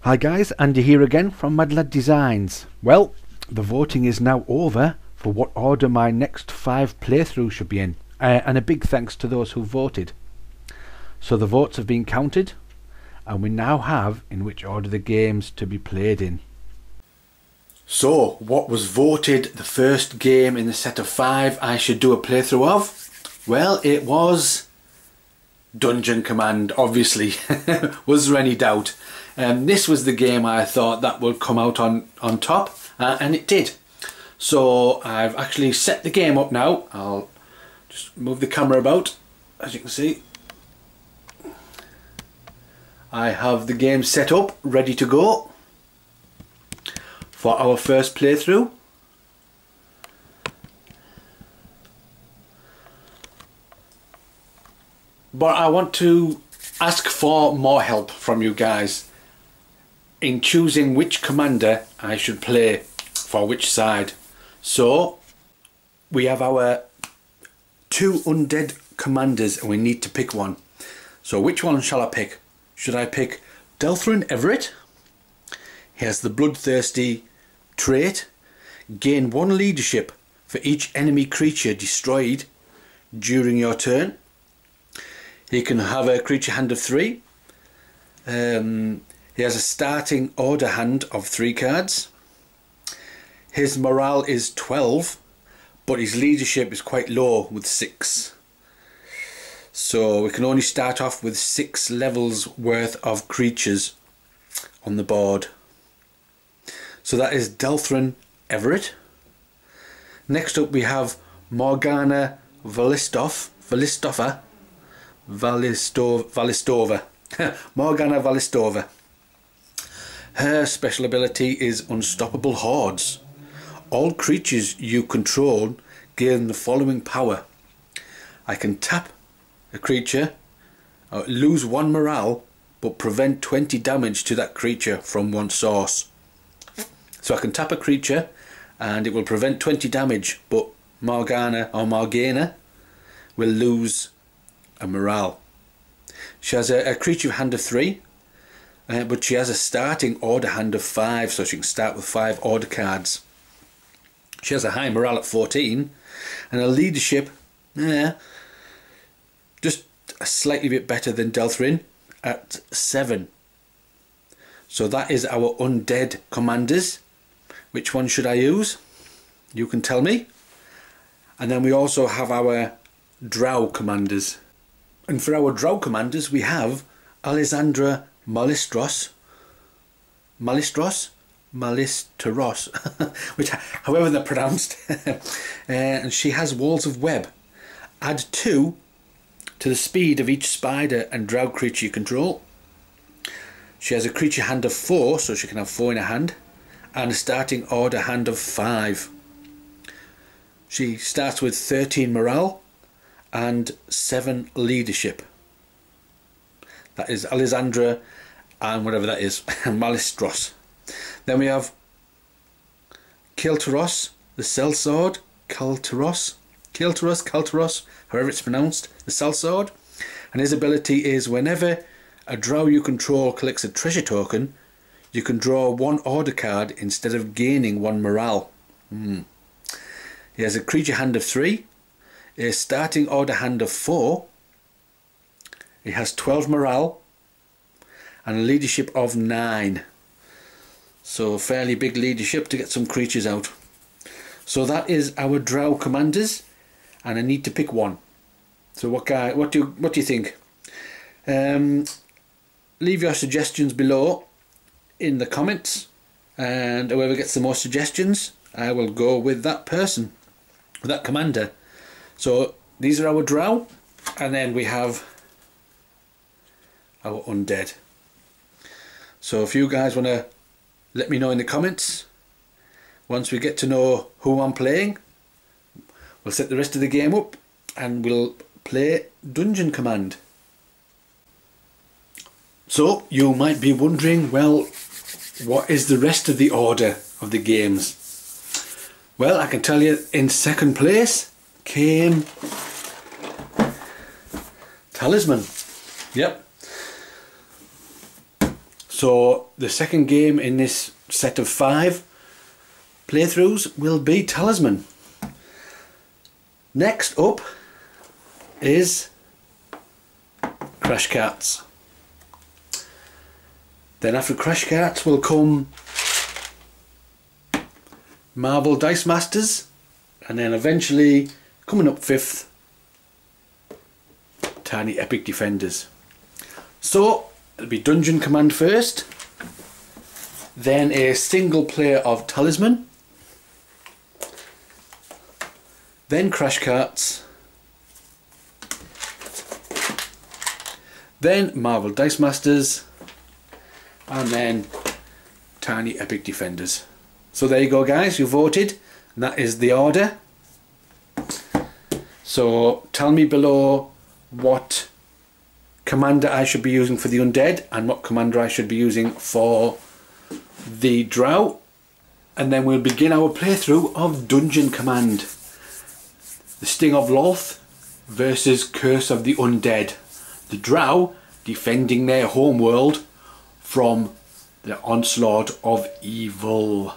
Hi guys, Andy here again from Mad Lad Designs. Well, the voting is now over for what order my next 5 playthroughs should be in, and a big thanks to those who voted. So the votes have been counted, and we now have in which order the games to be played in. So, what was voted the first game in the set of 5 I should do a playthrough of? Well, it was Dungeon Command, obviously. Was there any doubt? This was the game I thought that would come out on top, and it did. So I've actually set the game up now. I'll just move the camera about. As you can see, I have the game set up, ready to go for our first playthrough. But I want to ask for more help from you guys in choosing which commander I should play for which side. So we have our 2 undead commanders and we need to pick one. So which one shall I pick? Should I pick Delthrin Everett? He has the bloodthirsty trait. Gain 1 leadership for each enemy creature destroyed during your turn. He can have a creature hand of 3. He has a starting order hand of 3 cards. His morale is 12, but his leadership is quite low with 6. So we can only start off with 6 levels worth of creatures on the board. So that is Delthrin Everett. Next up we have Morgana Valistova. Morgana Valistova. Her special ability is Unstoppable Hordes. All creatures you control gain the following power. I can tap a creature, lose 1 morale, but prevent 20 damage to that creature from one source. So I can tap a creature and it will prevent 20 damage, but Morgana will lose a morale. She has a creature hand of 3, but she has a starting order hand of 5, so she can start with 5 order cards. She has a high morale at 14, and her leadership, just a slightly bit better than Delthrin at 7. So that is our undead commanders. Which one should I use? You can tell me. And then we also have our drow commanders. And for our drow commanders we have Alessandra Malistros, which, however they're pronounced, and she has Walls of Web. Add 2 to the speed of each spider and drow creature you control. She has a creature hand of 4, so she can have 4 in her hand, and a starting order hand of 5. She starts with 13 morale and 7 leadership. That is Alessandra and whatever that is, Malistros. Then we have Kilteros, the Sellsword, Kilteros, however it's pronounced, the Sellsword. And his ability is whenever a drow you control collects a treasure token, you can draw 1 order card instead of gaining 1 morale. He has a creature hand of 3, a starting order hand of 4. He has 12 morale and a leadership of 9. So fairly big leadership to get some creatures out. So that is our drow commanders, and I need to pick one. So what do you think? Leave your suggestions below in the comments, and whoever gets the most suggestions, I will go with that person, with that commander. So these are our drow, and then we have our undead. So if you guys want to let me know in the comments, once we get to know who I'm playing, we'll set the rest of the game up and we'll play Dungeon Command. So you might be wondering, well, what is the rest of the order of the games? Well, I can tell you, in second place came Talisman. Yep. So the second game in this set of 5 playthroughs will be Talisman. Next up is Crash Karts. Then after Crash Karts will come Marvel Dice Masters, and then eventually coming up 5th, Tiny Epic Defenders. So it'll be Dungeon Command first, then a single player of Talisman, then Crash Karts, then Marvel Dice Masters, and then Tiny Epic Defenders. So there you go guys, you voted, and that is the order. So tell me below what commander I should be using for the undead and what commander I should be using for the drow, and then we'll begin our playthrough of Dungeon Command. The Sting of Lolth versus Curse of the Undead. The drow defending their homeworld from the onslaught of evil.